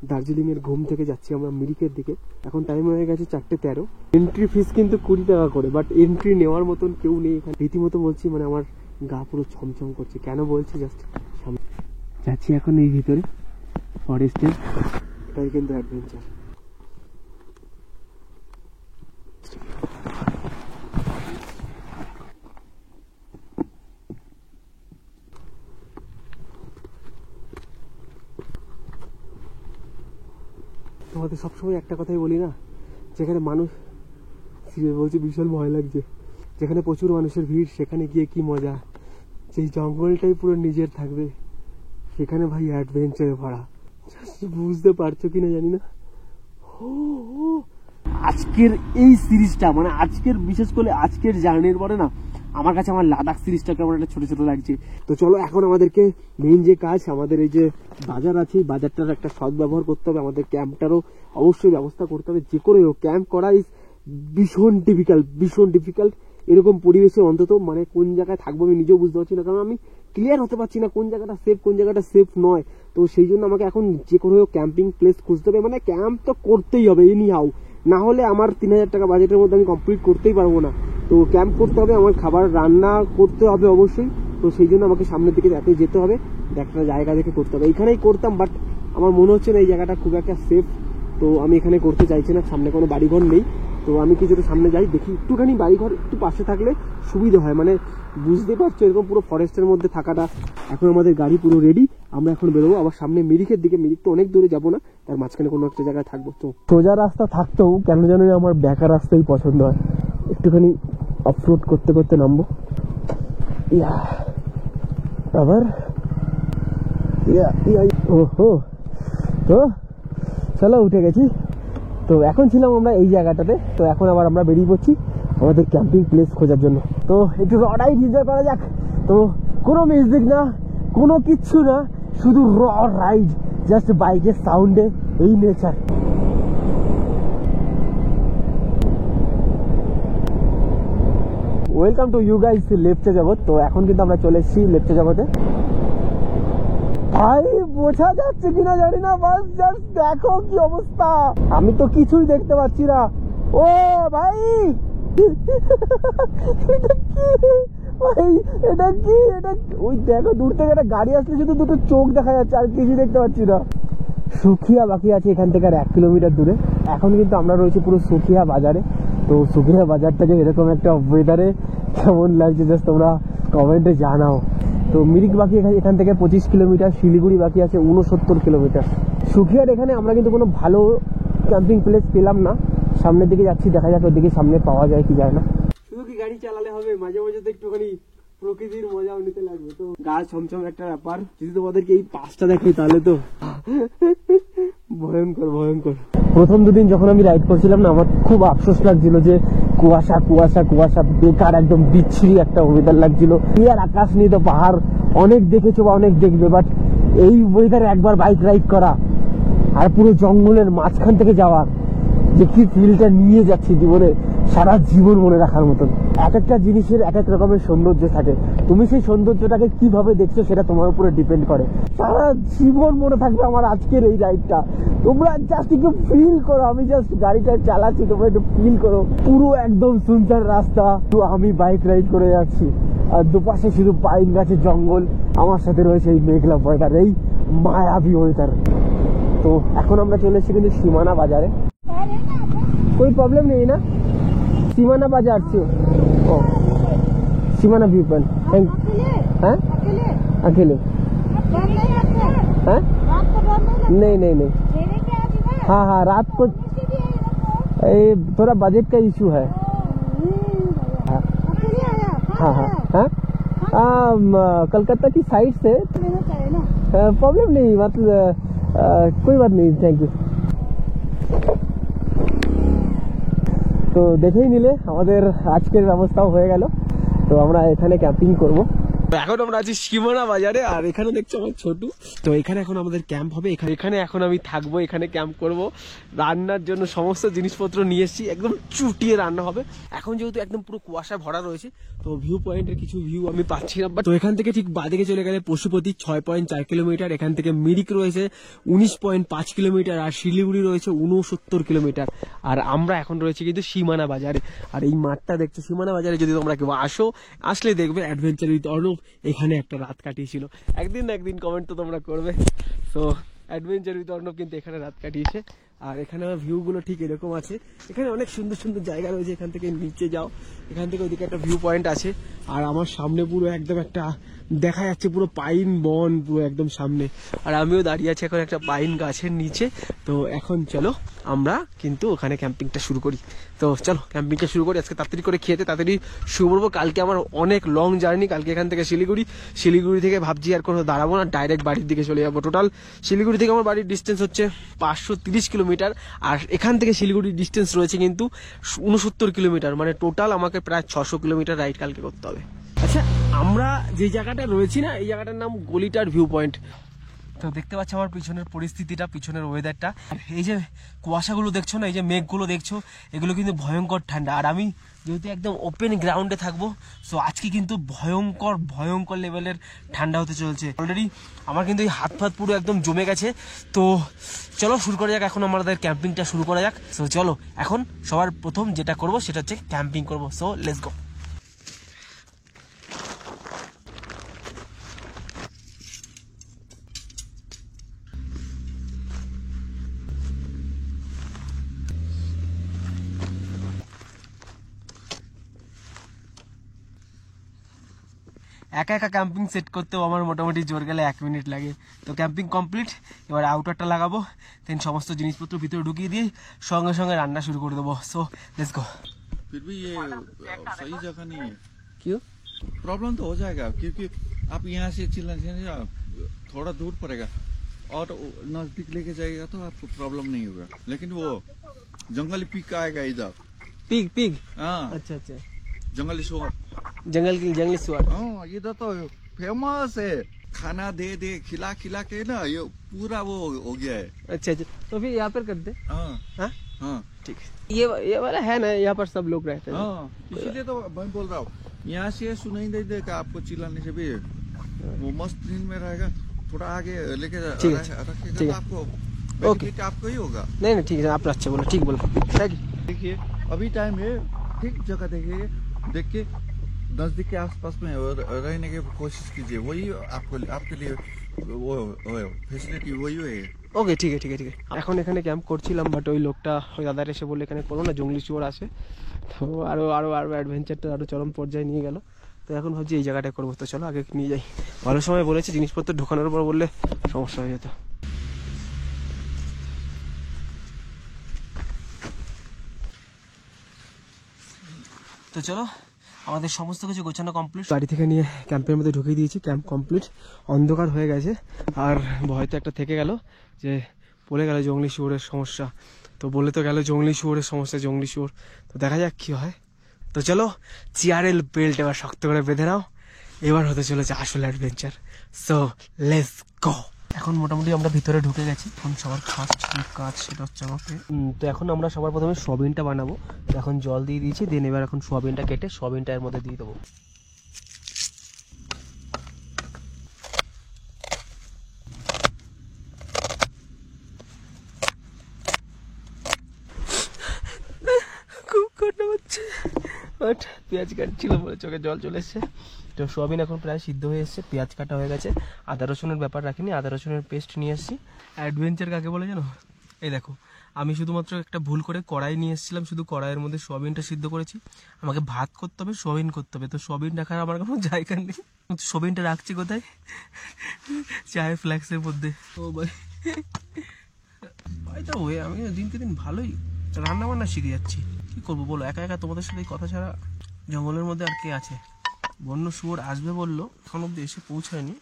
দার্জিলিং এর ঘুম থেকে যাচ্ছি আমরা মিরিকের দিকে। এখন টাইম হয়ে গেছে 4:13। এন্ট্রি ফিস কিন্তু 20 টাকা করে, বাট এন্ট্রি নেওয়ার মতন কেউ নেই এখানে। রীতিমতো বলছি, মানে আমার গা পুরো ছমছম করছে। কেন বলছি, জাস্ট যাচ্ছি এখন এই ভিতরে ফরেস্টের, এটাই কিন্তু অ্যাডভেঞ্চার। তোমাদের সবসময় একটা কথাই বলি না, যেখানে মানুষ, বলছি বিশাল ভয় লাগছে, যেখানে প্রচুর মানুষের ভিড় সেখানে গিয়ে কি মজা। যেই জঙ্গলটাই পুরো নিজের থাকবে, সেখানে ভাই অ্যাডভেঞ্চারে ভরা। বুঝতে পারছো কিনা জানি না। আজকের এই সিরিজটা, মানে আজকের বিশেষ করে আজকের জার্নির পরে না, আমার কাছে আমার লাদাখ সিরিজটা কেমন একটা ছোট ছোট লাগছে। তো চলো এখন আমাদেরকে মেইন যে কাজ, আমাদের এই যে বাজার আছে, বাজারটার একটা সৎ ব্যবহার করতে হবে। আমাদের ক্যাম্পটারও অবশ্যই ব্যবস্থা করতে হবে। যে করে হোক ক্যাম্প করা ইজ ভীষণ ডিফিকাল্ট। এরকম পরিবেশে অন্তত, মানে কোন জায়গায় থাকবো আমি নিজেও বুঝতে পারছি না, কারণ আমি ক্লিয়ার হতে পারছি না কোন জায়গাটা সেফ কোন জায়গাটা সেফ নয়। তো সেই জন্য আমাকে এখন যে করে হোক ক্যাম্পিং প্লেস খুঁজতে হবে। মানে ক্যাম্প তো করতেই হবে এনি হাউ, না হলে আমার 3000 টাকা বাজেটের মধ্যে আমি কমপ্লিট করতেই পারবো না। তো ক্যাম্প করতে হবে, আমার খাবার রান্না করতে হবে অবশ্যই। তো সেই জন্য আমাকে সামনের দিকে যেতে হবে, একটা জায়গা দেখে করতে হবে। এইখানেই করতাম, বাট আমার মনে হচ্ছে না এই জায়গাটা খুব একটা সেফ। তো আমি এখানে করতে চাইছি না, সামনে কোনো বাড়িঘর নেই। তো আমি কিছুটা সামনে যাই, দেখি একটুখানি বাড়িঘর একটু পাশে থাকলে সুবিধা হয়। মানে বুঝতে পারছো, এরকম পুরো ফরেস্টের মধ্যে থাকাটা। এখন আমাদের গাড়ি পুরো রেডি, আমরা এখন বেরোবো আবার সামনে মিরিকের দিকে। মিরিক তো অনেক দূরে যাবো না, তার মাঝখানে কোনো একটা জায়গায় থাকবো। তো সোজা রাস্তা থাকতেও কেন জানি আমার বেকার রাস্তাই পছন্দ হয়। একটুখানি অফরোড করতে করতে নামবো। আবার ওহো, তো চলো উঠে গেছি। তো এখন ছিলাম আমরা এই জায়গাটাতে, তো এখন আবার আমরা বেরিয়ে পড়ছি আমাদের ক্যাম্পিং প্লেস খোঁজার জন্য। তো একটু রাইড এনজয় করা যাক। তো কোনো মিউজিক না, কোনো কিচ্ছু না, শুধু র রাইড, জাস্ট বাইকের সাউন্ডে, এই nature. Welcome to you guys Lepcha Jagat. তো এখন কিন্তু আমরা চলে এসেছি লেপচা জগতে। ভাই বোঝা যাচ্ছে কিনা জানি না, বাস জাস্ট দেখো কি অবস্থা, আমি তো কিছুই দেখতে পাচ্ছি না। ও ভাই এটা কি ভাই, এটা কি, এটা ওই দেখো দূর থেকে একটা গাড়ি আসলে শুধু দুটো চোখ দেখা যাচ্ছে, আর কিছু দেখতে পাচ্ছি না। সুখিয়া বাকি আছে এখান থেকে আর 1 কিলোমিটার দূরে। এখন কিন্তু আমরা রয়েছি পুরো সুখিয়া বাজারে। তো সুখিয়া বাজার থেকে এরকম একটা ওয়েদারে কেমন লাগছে জাস্ট তোমরা কমেন্টে জানাও। তো মিরিক বাকি এখান থেকে 25 কিলোমিটার, শিলিগুড়ি বাকি আছে 69 কিলোমিটার। সুখিয়ার এখানে আমরা কিন্তু কোনো ভালো ক্যাম্পিং প্লেস পেলাম না, সামনের দিকে যাচ্ছি, দেখা যাক ওদিকে সামনে পাওয়া যায় কি যায় না। শুধু কি গাড়ি চালালে হবে, মাঝে মাঝে তো একটুখানি প্রকৃতির মজাও নিতে লাগবে। তো গা ছমছম একটা ব্যাপার, যদি তোমাদেরকে এই পাঁচটা দেখাই তাহলে তো ভয়ঙ্কর ভয়ঙ্কর। প্রথম দুদিন যখন আমি রাইড করছিলাম না, আমার খুব আফসোস লাগছিল যে কুয়াশা কুয়াশা কুয়াশা, বেকার একদম বিচ্ছিরি একটা ওয়েদার লাগছিল। আর আকাশ নিয়ে তো পাহাড় অনেক দেখেছো বা অনেক দেখবে, বাট এই ওয়েদারে একবার বাইক রাইড করা আর পুরো জঙ্গলের মাঝখান থেকে যাওয়ার যে কি ফিলটা নিয়ে যাচ্ছি জীবনে, সারা জীবন মনে রাখার মতন। এক একটা জিনিসের এক এক রকমের সৌন্দর্য থাকে, তুমি সেই সৌন্দর্যটাকে কিভাবে দেখছো সেটা তোমার উপরে ডিপেন্ড করে। সারা জীবন মনে থাকবে আমার আজকের এই রাইডটা। তোমরা জাস্ট একটু ফিল করো, আমি জাস্ট গাড়িটা চালাচ্ছি, তোমরা একটু ফিল করো। পুরো একদম সুন্দর রাস্তা, তো আমি বাইক রাইড করে যাচ্ছি আর দুপাশে শুধু পাইন গাছের জঙ্গল, আমার সাথে রয়েছে এই মেঘলা ওয়েদার, এই মায়াবী ওয়েদার। তো এখন আমরা চলে এসেছি কিন্তু সীমানা বাজারে। कोई प्रॉब्लम नहीं है ना, सीमाना बाजार से। ओ सीमाना व्यू पॉइंट हैं, अकेले हैं? नहीं नहीं नहीं, हाँ हाँ रात को ये थोड़ा बजट का इशू है। हाँ हाँ हाँ हाँ, कलकत्ता की साइड से। प्रॉब्लम नहीं, मतलब कोई बात नहीं, थैंक यू। তো দেখেই নিলে আমাদের আজকের ব্যবস্থাও হয়ে গেল। তো আমরা এখানে ক্যাম্পিং করব। এখন আমরা আছি সীমানা বাজারে, আর এখানে দেখছো আমার ছোটু। তো এখানে এখন আমাদের ক্যাম্প হবে, এখানে এখন আমি থাকবো, এখানে ক্যাম্প করব। রান্নার জন্য সমস্ত জিনিসপত্র নিয়ে এসেছি, একদম চুটিয়ে রান্না হবে। এখন যেহেতু একদম পুরো কুয়াশা ভরা রয়েছে, তো ভিউ পয়েন্টের কিছু ভিউ আমি পাচ্ছি না। তো এখান থেকে ঠিক বাদিকে চলে গেলে পশুপতি 6.4 কিলোমিটার, এখান থেকে মিরিক রয়েছে 19.5 কিলোমিটার, আর শিলিগুড়ি রয়েছে 69 কিলোমিটার। আর আমরা এখন রয়েছে কিন্তু সীমানা বাজারে। আর এই মাঠটা দেখছো সীমানা বাজারে, যদি তোমরা কেউ আসলে দেখবে অ্যাডভেঞ্চার উইথ অর্ণব এখানে একটা রাত কাটিয়েছিল। একদিন না একদিন কমেন্ট তো তোমরা করবে। সো অ্যাডভেঞ্চার উইথ অর্ণব কিন্তু এখানে রাত কাটিয়েছে। আর এখানে আমার ভিউগুলো ঠিক এরকম আছে, এখানে অনেক সুন্দর সুন্দর জায়গা রয়েছে। এখান থেকে নিচে যাও, এখান থেকে ওইদিকে একটা ভিউ পয়েন্ট আছে। আর আমার সামনে পুরো একদম একটা দেখা যাচ্ছে পুরো পাইন বন পুরো একদম সামনে। আর আমিও দাঁড়িয়ে আছি এখন একটা পাইন গাছের নিচে। তো এখন চলো আমরা কিন্তু ওখানে ক্যাম্পিংটা শুরু করি। তো চলো ক্যাম্পিংটা শুরু করি। আজকে তাড়াতাড়ি করে খেতে তাড়াতাড়ি শুরু করবো। কালকে আমার অনেক লং জার্নি, কালকে এখান থেকে শিলিগুড়ি থেকে ভাবছি আর কোনো দাঁড়াবো না, ডাইরেক্ট বাড়ির দিকে চলে যাবো। টোটাল শিলিগুড়ি থেকে আমার বাড়ির ডিস্টেন্স হচ্ছে 530 কিলোমিটার, আর এখান থেকে শিলিগুড়ির ডিস্টেন্স রয়েছে কিন্তু 69 কিলোমিটার, মানে টোটাল আমাকে প্রায় 600 কিলোমিটার রাইড কালকে করতে হবে। আচ্ছা, আমরা যে জায়গাটা রয়েছি না, এই জায়গাটার নাম গলিটার ভিউ পয়েন্ট। তো দেখতে পাচ্ছ আমার পিছনের পরিস্থিতিটা, পিছনের ওয়েদারটা। এই যে কুয়াশাগুলো দেখছো না, এই যে মেঘগুলো দেখছো, এগুলো কিন্তু ভয়ঙ্কর ঠান্ডা। আর আমি যেহেতু একদম ওপেন গ্রাউন্ডে থাকবো, সো আজকে কিন্তু ভয়ঙ্কর লেভেলের ঠান্ডা হতে চলছে। অলরেডি আমার কিন্তু এই হাত ফাত পুরো একদম জমে গেছে। তো চলো শুরু করা যাক, এখন আমাদের ক্যাম্পিংটা শুরু করা যাক। সো চলো এখন সবার প্রথম যেটা করবো সেটা হচ্ছে ক্যাম্পিং করবো। So let's go. একা একা ক্যাম্পিং সেট করতেও আমার মোটামুটি জোর গেলে 1 মিনিট লাগে। তো ক্যাম্পিং কমপ্লিট, এবার আউটারটা লাগাবো, দেন সমস্ত জিনিসপত্র ভিতরে ঢুকিয়ে দিয়ে সঙ্গে সঙ্গে রান্না শুরু করে দেবো। সো লেটস गो। फिर भी ये सही जगह नहीं है। क्यों? प्रॉब्लम तो हो जाएगा, क्योंकि आप यहाँ से चिल्लाने थोड़ा दूर पड़ेगा, और नजदीक लेके जाएगा तो आपको प्रॉब्लम नहीं होगा। लेकिन वो जंगली पिग आएगा इधर। पिग? हाँ, अच्छा, जंगली सुअर। जंगली सुअर। हाँ, इधर तो फेमस है, खाना दे खिला के ना ये पूरा वो हो गया है। अच्छा, तो फिर यहाँ पर कर दे। हाँ हाँ ठीक है। ये वाला है ना, यहाँ पर सब लोग रहते हैं। हाँ, इसीलिए तो मैं बोल रहा हूँ, यहाँ से सुनाई दे देगा आपको चिल्लाने से भी, वो मस्त नींद में रहेगा। थोड़ा आगे लेके ठीक है, रखिएगा ठीक तो है। आपको ओके। benefit आपको ही होगा। नहीं नहीं ठीक है, आप अच्छे बोलो, ठीक बोलो, थैंक यू। देखिए अभी टाइम है, ठीक जगह देखिए, देख के नजदीक के आसपास में रहने की कोशिश कीजिए, वही आपके लिए वो फैसिलिटी वही है। ওকে ঠিক আছে ঠিক আছে ঠিক আছে। এখন এখানে ক্যাম্প করছিলাম, বাট ওই লোকটা ওই দাদার এসে বলে এখানে করো না, জঙ্গলি শুয়োর আসে। তো আরও আরও আরও অ্যাডভেঞ্চারটা আরও চরম পর্যায়ে নিয়ে গেল। তো এখন ভাবছি এই জায়গাটায় করবো, তো চলো আগে নিয়ে যাই। ভালো সময় বলেছে, জিনিসপত্র ঢোকানোর পর বললে সমস্যা হয়ে যেত। তো চলো, আমাদের সমস্ত কিছু গোছানো কমপ্লিট, বাড়ি থেকে নিয়ে ক্যাম্পের মধ্যে ঢুকিয়ে দিয়েছি। ক্যাম্প কমপ্লিট, অন্ধকার হয়ে গেছে। আর ভয় তো একটা থেকে গেল, যে বলে গেল জঙ্গলি শুয়োরের সমস্যা। তো বলে তো গেল জঙ্গলি শুয়োরের সমস্যা, জঙ্গলি শুয়োর। তো দেখা যাক কি হয়। তো চলো, চেয়ারের বেল্ট এবার শক্ত করে বেঁধে নাও, এবার হতে চলেছে আসল অ্যাডভেঞ্চার। So let's go. এখন মোটামুটি আমরা ভিতরে ঢুকে গেছি। এখন সবার কাজ সেটা হচ্ছে আমাকে। তো এখন আমরা সবার প্রথমে সোয়াবিনটা বানাবো। তো এখন জল দিয়ে দিয়েছি, দেন এবার এখন সোয়াবিনটা কেটে সোয়াবিনটা এর মধ্যে দিয়ে দেবো। খুব কষ্ট হচ্ছে, বাট পেঁয়াজ কাটছিল বলে চোখে জল চলে এসছে। তো সোয়াবিন এখন প্রায় সিদ্ধ হয়ে এসছে, পেঁয়াজ কাটা হয়ে গেছে। আদা রসুনের ব্যাপার রাখিনি, আদা রসুনের পেস্ট নিয়ে এসেছি। অ্যাডভেঞ্চার কাকে বলে জানো? এই দেখো, আমি শুধুমাত্র একটা ভুল করে কড়াই নিয়ে এসেছিলাম, শুধু কড়াইয়ের মধ্যে সোয়াবিনটা সিদ্ধ করেছি। আমাকে ভাত করতে হবে, সোয়াবিন করতে হবে, তো সোয়াবিন রাখার আমার কোনো জায়গা নেই। সোয়াবিনটা রাখছি কোথায়? চায়ের ফ্ল্যাক্সের মধ্যে। ও ভাই, ভাই তো ওই আমি দিনকে দিন ভালোই রান্না বান্না শিখে যাচ্ছি। কি করবো বলো, একা একা তোমাদের সাথে কথা ছাড়া জঙ্গলের মধ্যে আর কে আছে? বন্য শুয়োর আসবে বললো, এখন অব্দি এসে পৌঁছায়নি।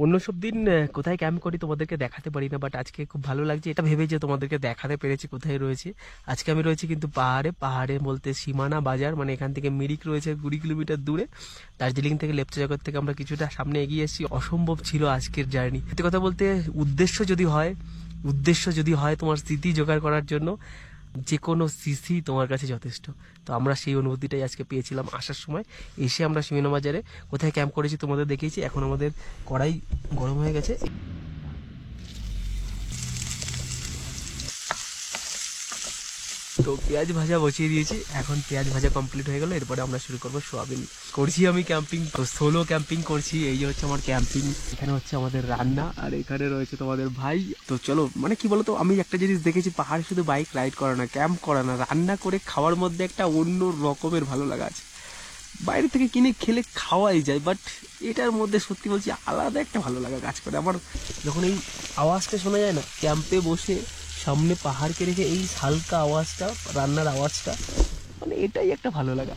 অন্য সব দিন কোথায় ক্যাম্প করি তোমাদেরকে দেখাতে পারি না, বাট আজকে খুব ভালো লাগছে এটা ভেবে যে তোমাদেরকে দেখাতে পেরেছি কোথায় রয়েছে। আজকে আমি রয়েছি কিন্তু পাহাড়ে বলতে সীমানা বাজার, মানে এখান থেকে মিরিক রয়েছে 20 কিলোমিটার দূরে। দার্জিলিং থেকে লেপচা জগৎ থেকে আমরা কিছুটা সামনে এগিয়ে এসেছি। অসম্ভব ছিল আজকের জার্নি। সত্যি কথা বলতে, উদ্দেশ্য যদি হয় তোমার স্মৃতি জোগাড় করার জন্য, যে কোনো সিসি তোমার কাছে যথেষ্ট। তো আমরা সেই অনুভূতিটাই আজকে পেয়েছিলাম আসার সময়। এসে আমরা সীমানা বাজারে কোথায় ক্যাম্প করেছি তোমাদের দেখিয়েছি। এখন আমাদের কড়াই গরম হয়ে গেছে। তো পেঁয়াজ ভাজা বসিয়ে দিয়েছি, এখন পেঁয়াজ ভাজা কমপ্লিট হয়ে গেল, এরপরে আমরা শুরু করবো সোয়াবিন। করছি আমি ক্যাম্পিং, তো সোলো ক্যাম্পিং করছি। এই যে হচ্ছে আমার ক্যাম্পিং, এখানে হচ্ছে আমাদের রান্না, আর এখানে রয়েছে তোমাদের ভাই। তো চলো, মানে কি বলতো, আমি একটা জিনিস দেখেছি, পাহাড়ে শুধু বাইক রাইড করা না, ক্যাম্প করা না, রান্না করে খাওয়ার মধ্যে একটা অন্য রকমের ভালো লাগা আছে। বাইরে থেকে কিনে খেলে খাওয়াই যায়, বাট এটার মধ্যে সত্যি বলছি আলাদা একটা ভালো লাগা কাজ করে আমার। যখন এই আওয়াজটা শোনা যায় না, ক্যাম্পে বসে সামনে পাহাড়কে রেখে এই হালকা আওয়াজটা, রান্নার আওয়াজটা, মানে এটাই একটা ভালো লাগা।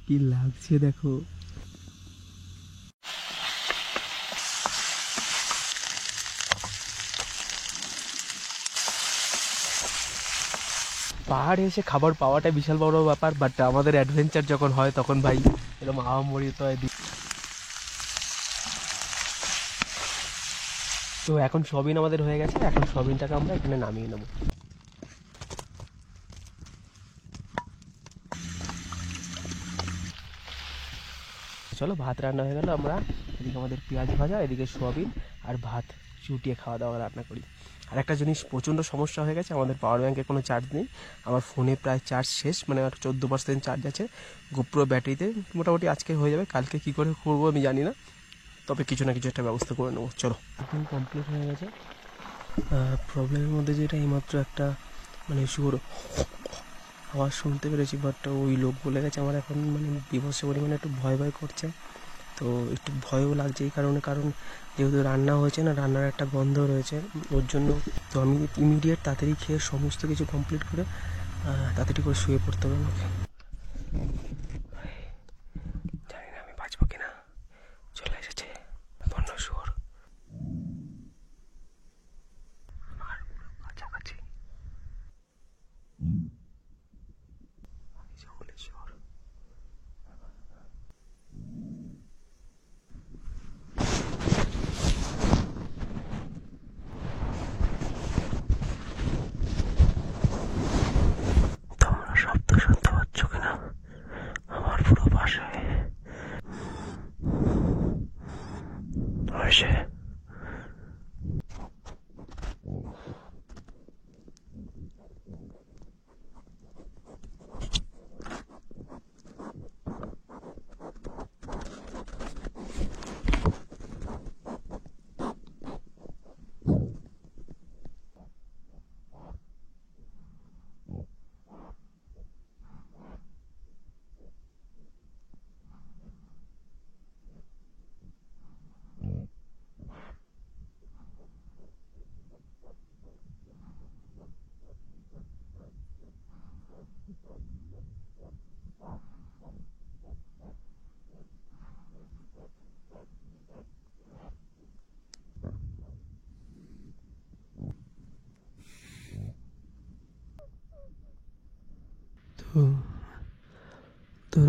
কি লাগছে দেখো। পাহাড়ে এসে খাবার পাওয়াটা বিশাল বড় ব্যাপার, বাট আমাদের অ্যাডভেঞ্চার যখন হয় তখন ভাই এরকম আহামরি তো হয়। তো এখন সোয়াবিন আমাদের হয়ে গেছে, এখন সোয়াবিনটাকে আমরা এখানে নামিয়ে নেব। চলো, ভাত রান্না হয়ে গেল। আমরা এদিকে আমাদের পেঁয়াজ ভাজা, এদিকে সোয়াবিন আর ভাত চুটিয়ে খাওয়া দাওয়া রান্না করি। আর একটা জিনিস প্রচণ্ড সমস্যা হয়ে গেছে, আমাদের পাওয়ার ব্যাঙ্কে কোনো চার্জ নেই। আমার ফোনে প্রায় চার্জ শেষ, মানে আর 14% চার্জ আছে গোপ্রো ব্যাটারিতে। মোটামুটি আজকে হয়ে যাবে, কালকে কি করে করবো আমি জানি না, তবে কিছু না কিছু একটা ব্যবস্থা করে নেবো। চলো, একদম কমপ্লিট হয়ে গেছে। প্রবলেমের মধ্যে যেটা এইমাত্র একটা মানে শুয়োর আওয়াজ শুনতে পেরেছি, বাট ওই লোক বলে গেছে। আমার এখন মানে বিভৎস পরিমাণে একটু ভয় করছে, তো একটু ভয়ও লাগছে এই কারণ যেহেতু রান্না হয়েছে না, রান্নার একটা গন্ধ রয়েছে ওর জন্য। তো আমি ইমিডিয়েট তাড়াতাড়ি খেয়ে সমস্ত কিছু কমপ্লিট করে তাড়াতাড়ি করে শুয়ে পড়তে হবে আমাকে। জানি না আমি বাঁচবো কিনা। চলে এসেছে বন্য শুয়োর, আমার কাছাকাছি। জঙ্গলের শুয়োর। তোমরা শব্দ শুনতে পাচ্ছ কিনা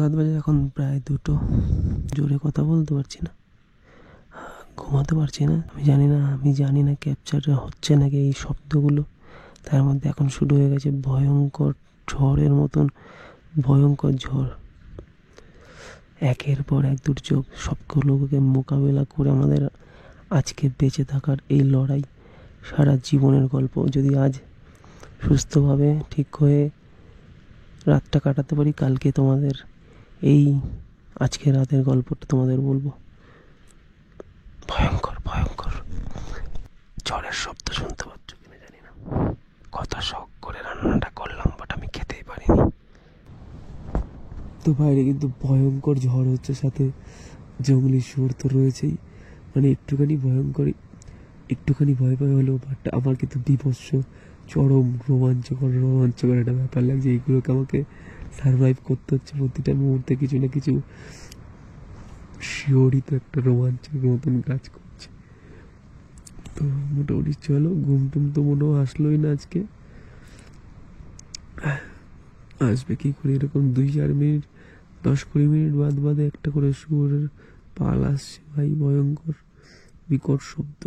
রাত বাজে এখন প্রায় 2টো, জোরে কথা বলতে পারছি না, ঘুমাতে পারছি না। আমি জানি না ক্যাপচার হচ্ছে নাকি এই শব্দগুলো। তার মধ্যে এখন শুরু হয়ে গেছে ভয়ঙ্কর ঝড়ের মতন ভয়ঙ্কর ঝড়। একের পর এক দুর্যোগ, সবগুলোকে মোকাবেলা করে আমাদের আজকে বেঁচে থাকার এই লড়াই সারা জীবনের গল্প। যদি আজ সুস্থভাবে ঠিক হয়ে রাতটা কাটাতে পারি, কালকে তোমাদের এই আজকে রাতের গল্পটা তোমাদের বলবো। ভয়ঙ্কর ভয়ঙ্কর ঝড়ের শব্দ শুনতে পাচ্ছ কিনা জানি না। কত শখ করে রান্নাটা করলাম, বাট আমি খেতেই পারিনি। তো বাইরে কিন্তু ভয়ঙ্কর ঝড় হচ্ছে, সাথে জঙ্গলি শুয়োর তো রয়েছেই। মানে একটুখানি ভয় হলেও, বাট আমার কিন্তু বিভৎস চরম রোমাঞ্চকর একটা ব্যাপার লাগছে। এইগুলোকে আমাকে সারভাইভ করতে হচ্ছে প্রতিটা মুহূর্তে। কিছু না কিছু শিওরই তো একটা রোমাঞ্চের মতন কাজ করছে। তো মোটামুটি চলো, ঘুমটুম তো মনেও আসলোই না আজকে। আসবে কি করে এরকম 2-4 মিনিট 10-20 মিনিট বাদে একটা করে শুয়োরের পাল আসছে ভাই, ভয়ঙ্কর বিকট শব্দ।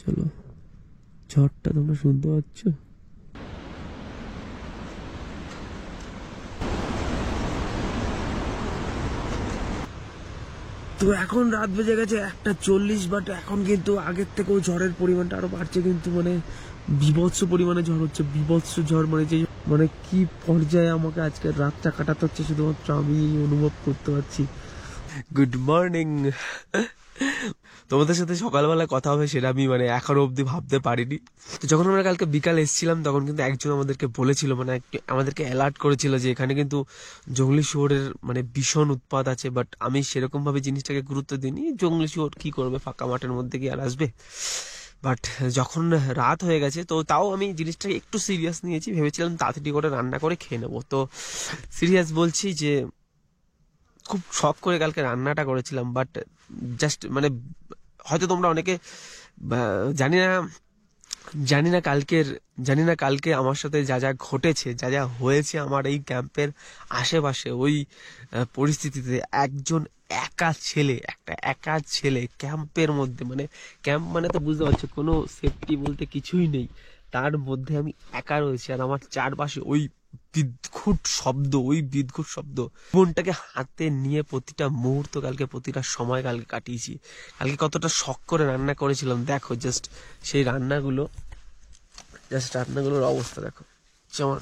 চলো, ঝড়টা তোমরা শুনতে পাচ্ছ? তো এখন রাত বেজে গেছে 1:40, বাট এখন কিন্তু আগের থেকেও ঝড়ের পরিমাণটা আরো বাড়ছে। কিন্তু মানে বিভৎস পরিমাণে ঝড় হচ্ছে, বিভৎস ঝড়। মানে যে মানে কি পর্যায়ে আমাকে আজকে রাতটা কাটাতে হচ্ছে শুধুমাত্র আমি অনুভব করতে পারছি। Good morning. তোমাদের সাথে সকালবেলা কথা হবে সেটা আমি মানে এখনো অবধি ভাবতে পারিনি। তো যখন আমরা কালকে বিকালে এসেছিলাম তখন কিন্তু একজন আমাদেরকে বলেছিল, মানে আমাদেরকে অ্যালার্ট করেছিল যে এখানে কিন্তু জঙ্গলি শুয়োরের মানে ভীষণ উৎপাত আছে। বাট আমি সেরকম ভাবে জিনিসটাকে গুরুত্ব দিইনি। জঙ্গলি শুয়োর কি করবে, ফাঁকা মাঠের মধ্যে কি আর আসবে। বাট যখন রাত হয়ে গেছে তো তাও আমি জিনিসটাকে একটু সিরিয়াস নিয়েছি, ভেবেছিলাম তাড়াতাড়ি করে রান্না করে খেয়ে নেবো। তো সিরিয়াস বলছি যে খুব শখ করে কালকে রান্নাটা করেছিলাম। বাট জাস্ট মানে হয়তো তোমরা অনেকে জানি না কালকে আমার সাথে যা যা ঘটেছে, যা যা হয়েছে আমার এই ক্যাম্পের আশেপাশে, ওই পরিস্থিতিতে একজন একা ছেলে ক্যাম্পের মধ্যে, মানে ক্যাম্প মানে তো বুঝতে পারছো কোনো সেফটি বলতে কিছুই নেই, তার মধ্যে আমি একা রয়েছি। আর আমার চারপাশে ওই বিদ্ঘুট শব্দ, জীবনটাকে হাতে নিয়ে প্রতিটা মুহূর্ত কালকে, প্রতিটা সময় কালকে কাটিয়েছি। কালকে কতটা শখ করে রান্না করেছিলাম দেখো, জাস্ট সেই রান্নাগুলোর অবস্থা দেখো। যেমন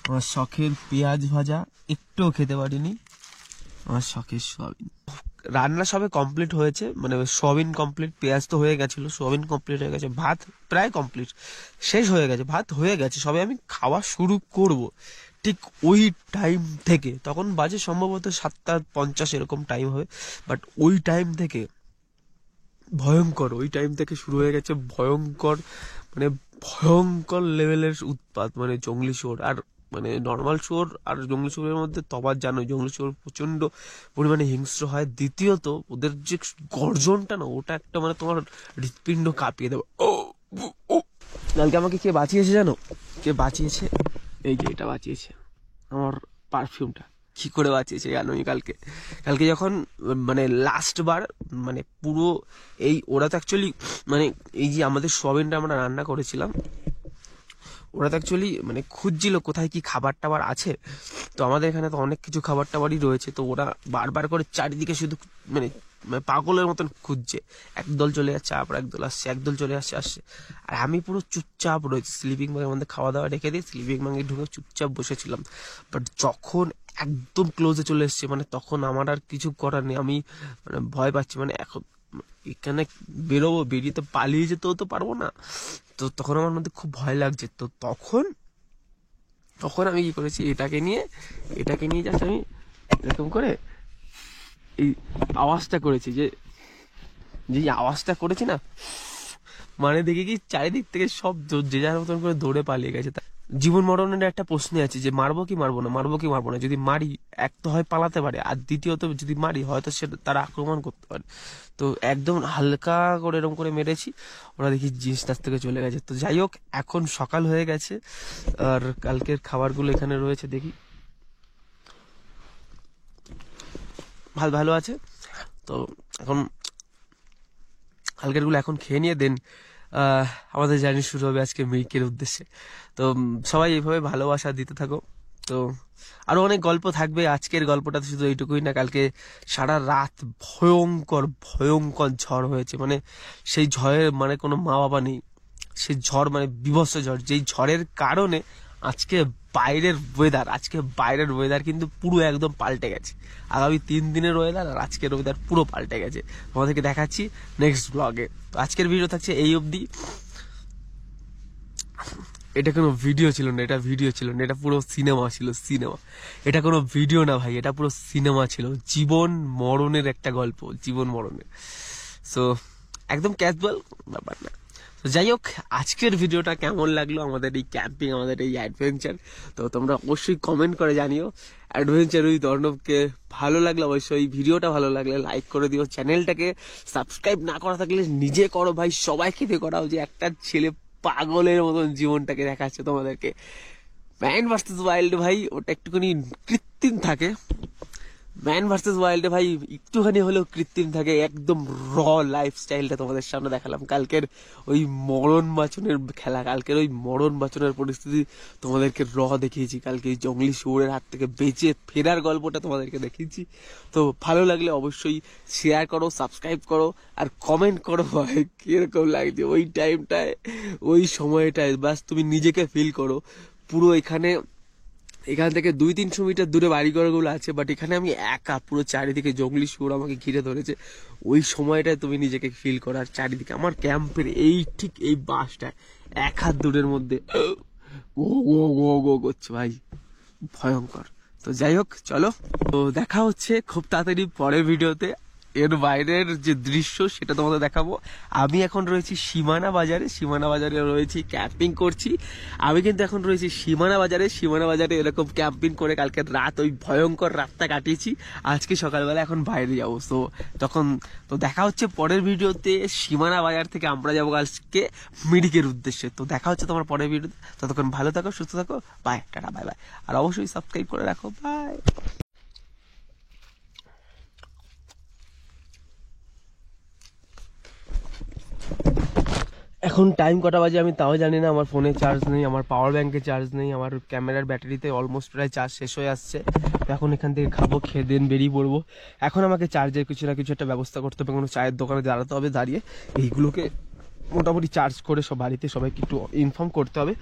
আমার শখের পেঁয়াজ ভাজা একটুও খেতে পারিনি, আমার শখের সোয়াবিন। রান্না সবে কমপ্লিট হয়েছে, মানে সোয়াবিন কমপ্লিট, পেঁয়াজ তো হয়ে গেছিল, সোয়াবিন কমপ্লিট হয়ে গেছে, ভাত প্রায় কমপ্লিট, শেষ হয়ে গেছে, ভাত হয়ে গেছে, সবে আমি খাওয়া শুরু করব। ঠিক ওই টাইম থেকে, তখন বাজে সম্ভবত 7:50 এরকম টাইম হবে, বাট ওই টাইম থেকে শুরু হয়ে গেছে ভয়ঙ্কর লেভেলের উৎপাত, মানে জঙ্গলি শুয়োর। আর মানে নর্মাল শুয়োর আর জঙ্গলি শুয়োরের মধ্যে তফাৎ জানো, জঙ্গলি শুয়োর প্রচন্ড পরিমাণে হিংস্র হয়। দ্বিতীয়ত ওদের যে গর্জনটা না, ওটা একটা মানে তোমার হৃৎপিণ্ড কাঁপিয়ে দেবে। কালকে আমাকে কে বাঁচিয়েছে জানো? এই যে এটা বাঁচিয়েছে, আমার পারফিউমটা। কি করে বাঁচিয়েছে জানো? কালকে যখন মানে লাস্ট বার মানে পুরো ওরা তো অ্যাকচুয়ালি মানে এই যে আমাদের সোয়াবিনটা আমরা রান্না করেছিলাম, ওরা তো অ্যাকচুয়ালি মানে খুঁজছিল কোথায় কি খাবার টাবার আছে। তো আমাদের এখানে তো অনেক কিছু খাবার টাবারই রয়েছে, তো ওরা বারবার করে চারিদিকে শুধু মানে পাগলের মতন খুঁজছে। একদল চলে যাচ্ছে, আবার একদল আসছে, একদল চলে আসছে। আর আমি পুরো চুপচাপ রয়েছি, স্লিপিং ব্যাগের মধ্যে খাওয়া দাওয়া রেখে দিই, স্লিপিং ব্যাগে ঢুকে চুপচাপ বসেছিলাম। বাট যখন একদম ক্লোজে চলে এসছে, মানে তখন আমার আর কিছু করার নেই। আমি মানে ভয় পাচ্ছি, মানে এখন এখানে বেরিয়ে তো পালিয়ে যেতেও তো পারবো না। তো তখন আমার মধ্যে খুব ভয় লাগছে। তো তখন আমি কি করেছি, এটাকে নিয়ে জাস্ট আমি এরকম করে এই আওয়াজটা করেছি, যে আওয়াজটা করেছি না, মানে দেখি কি চারিদিক থেকে সব যে যার মতন করে দৌড়ে পালিয়ে গেছে। জীবন মরণের একটা প্রশ্ন আছে যে মারবো কি মারবো না, যদি মারি এক তো হয় পালাতে পারে, আর দ্বিতীয়ত যদি মারি হয়তো সে তারা আক্রমণ করতে পারে। তো একদম হালকা করে এরকম করে মেরেছি, ওরা দেখি জিনিস তার থেকে চলে গেছে। তো যাই হোক, এখন সকাল হয়ে গেছে আর কালকের খাবারগুলো এখানে রয়েছে, দেখি ভালো আছে। তো এখন কালকেরগুলো এখন খেয়ে নিয়ে দেন আমাদের জার্নি শুরু হবে আজকে মিরিকের উদ্দেশ্যে। তো সবাই এইভাবে ভালোবাসা দিতে থাকো। তো আরো অনেক গল্প থাকবে, আজকের গল্পটা শুধু এইটুকুই না, কালকে সারা রাত ভয়ঙ্কর ঝড় হয়েছে, মানে সেই ঝড়ের মানে কোনো মা বাবা নেই, সেই ঝড় মানে বিভৎস ঝড়, যেই ঝড়ের কারণে আজকে বাইরের ওয়েদার কিন্তু পুরো একদম পাল্টে গেছে। আগামী 3 দিনের ওয়েদার আর আজকের ওয়েদার পুরো পাল্টে গেছে। তোমাদেরকে দেখাচ্ছি নেক্সট ব্লগে। তো আজকের ভিডিও থাকছে এই অবধি। এটা কোনো ভিডিও ছিল না, এটা পুরো সিনেমা ছিল, এটা কোনো ভিডিও না ভাই, এটা পুরো সিনেমা ছিল, জীবন মরণের একটা গল্প, সো একদম ক্যাজুয়াল ব্যাপার না। তো যাই হোক, আজকের ভিডিওটা কেমন লাগলো, আমাদের এই ক্যাম্পিং, আমাদের এই অ্যাডভেঞ্চার, তো তোমরা অবশ্যই কমেন্ট করে জানিও। অ্যাডভেঞ্চার উইথ অর্ণবকে ভালো লাগলে অবশ্যই, ভিডিওটা ভালো লাগলে লাইক করে দিও, চ্যানেলটাকে সাবস্ক্রাইব না করা থাকলে নিজে করো ভাই, সবাইকে দিয়ে করাও, যে একটা ছেলে পাগলের মতন জীবনটাকে দেখাচ্ছে তোমাদেরকে। ম্যান ভার্সেস ওয়াইল্ড ভাই ওটা একটুখানি কৃত্রিম থাকে, ম্যান ভার্সেস ওয়াইল্ডে ভাই একটুখানি হলেও কৃত্রিম থাকে, একদম র লাইফস্টাইলটা তোমাদের সামনে দেখালাম। কালকের ওই মরণ বাঁচনের খেলা, কালকের ওই মরণ বাঁচনের পরিস্থিতি তোমাদেরকে র দেখিয়েছি, কালকে এই জঙ্গলি শুয়োরের হাত থেকে বেঁচে ফেরার গল্পটা তোমাদেরকে দেখিয়েছি। তো ভালো লাগলে অবশ্যই শেয়ার করো, সাবস্ক্রাইব করো আর কমেন্ট করো ভাই কিরকম লাগছে ওই টাইমটায়, ওই সময়টায়। বাস তুমি নিজেকে ফিল করো পুরো এখান থেকে 200-300 মিটার দূরে বাড়িঘরগুলো আছে, বাট এখানে আমি একা, পুরো চারিদিকে জঙ্গলি শুয়োর আমাকে ঘিরে ধরেছে। ওই সময়টায় তুমি নিজেকে ফিল করো, আর চারিদিকে আমার ক্যাম্পের ঠিক এই বাসটায় 1 হাত দূরের মধ্যে গো করছে ভাই, ভয়ঙ্কর। তো যাই হোক, চলো, তো দেখা হচ্ছে খুব তাড়াতাড়ি পরের ভিডিওতে। এর বাইরের যে দৃশ্য সেটা তোমাদের দেখাবো। আমি এখন রয়েছি সীমানা বাজারে রয়েছি, ক্যাম্পিং করছি। আমি কিন্তু এখন রয়েছি সীমানা বাজারে এরকম ক্যাম্পিং করে কালকে রাত ওই ভয়ঙ্কর রাতটা কাটিয়েছি। আজকে সকালবেলা এখন বাইরে যাবো, তো দেখা হচ্ছে পরের ভিডিওতে। সীমানা বাজার থেকে আমরা যাবো আজকে মিরিকের উদ্দেশ্যে। তো দেখা হচ্ছে তোমার পরের ভিডিওতে, ততক্ষণ ভালো থাকো, সুস্থ থাকো, বাই, টাটা, বাই বাই। আর অবশ্যই সাবস্ক্রাইব করে রাখো, বাই। এখন টাইম কটা বাজে আমি তাও জানি না, আমার ফোনে চার্জ নেই, আমার পাওয়ার ব্যাংকে চার্জ নেই, আমার ক্যামেরার ব্যাটারিতে অলমোস্ট প্রায় চার্জ শেষ হয়ে আসছে। তো এখন এখান থেকে খাবো, খেয়ে দেন বেরিয়ে পড়বো। এখন আমাকে চার্জের কিছু না কিছু একটা ব্যবস্থা করতে হবে, কোনো চায়ের দোকানে দাঁড়াতে হবে, দাঁড়িয়ে এইগুলোকে মোটামুটি চার্জ করে বাড়িতে সবাইকে একটু ইনফর্ম করতে হবে।